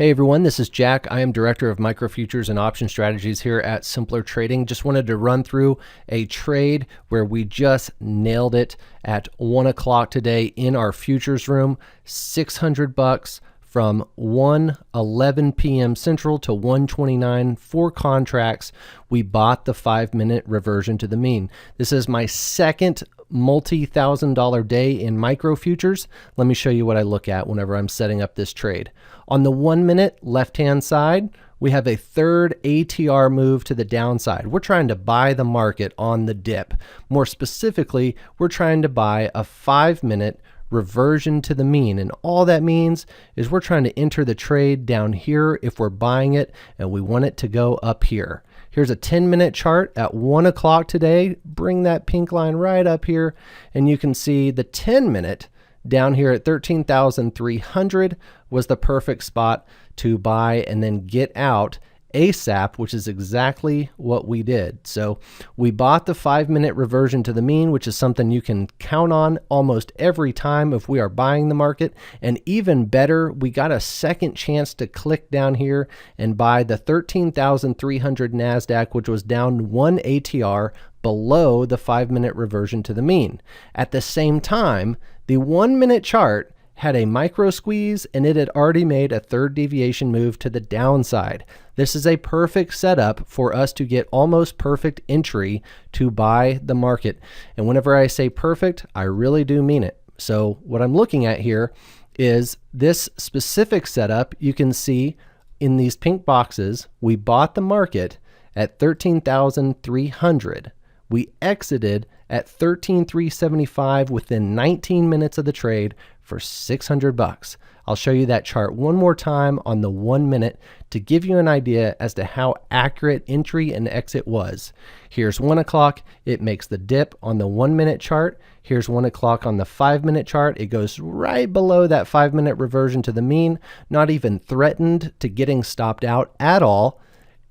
Hey everyone, this is Jack. I am Director of Micro Futures and Option Strategies here at Simpler Trading. Just wanted to run through a trade where we just nailed it at 1 o'clock today in our futures room. $600 from 1:11 p.m. Central to 1:29, 4 contracts. We bought the 5-minute reversion to the mean. This is my second multi-$1,000 day in micro futures. Let me show you what I look at whenever I'm setting up this trade. On the 1 minute left-hand side, we have a third ATR move to the downside. We're trying to buy the market on the dip. More specifically, we're trying to buy a 5-minute reversion to the mean. And all that means is we're trying to enter the trade down here if we're buying it, and we want it to go up here. Here's a 10-minute chart at 1 o'clock today. Bring that pink line right up here, and you can see the 10-minute down here at 13,300 was the perfect spot to buy and then get out ASAP, which is exactly what we did. So we bought the 5-minute reversion to the mean, which is something you can count on almost every time if we are buying the market. And even better, we got a second chance to click down here and buy the 13,300 NASDAQ, which was down 1 ATR below the 5-minute reversion to the mean. At the same time, the 1-minute chart had a micro squeeze and it had already made a third deviation move to the downside. This is a perfect setup for us to get almost perfect entry to buy the market. And whenever I say perfect, I really do mean it. So what I'm looking at here is this specific setup. You can see in these pink boxes, we bought the market at 13,300. We exited at 13,375 within 19 minutes of the trade for $600. I'll show you that chart one more time on the 1 minute to give you an idea as to how accurate entry and exit was. Here's 1 o'clock. It makes the dip on the 1 minute chart. Here's 1 o'clock on the 5-minute chart. It goes right below that 5-minute reversion to the mean, not even threatened to getting stopped out at all.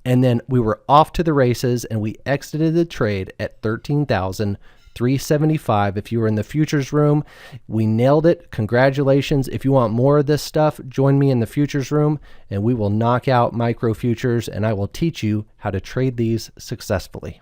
And then we were off to the races and we exited the trade at 13,375. If you were in the futures room, we nailed it. Congratulations. If you want more of this stuff, join me in the futures room and we will knock out micro futures and I will teach you how to trade these successfully.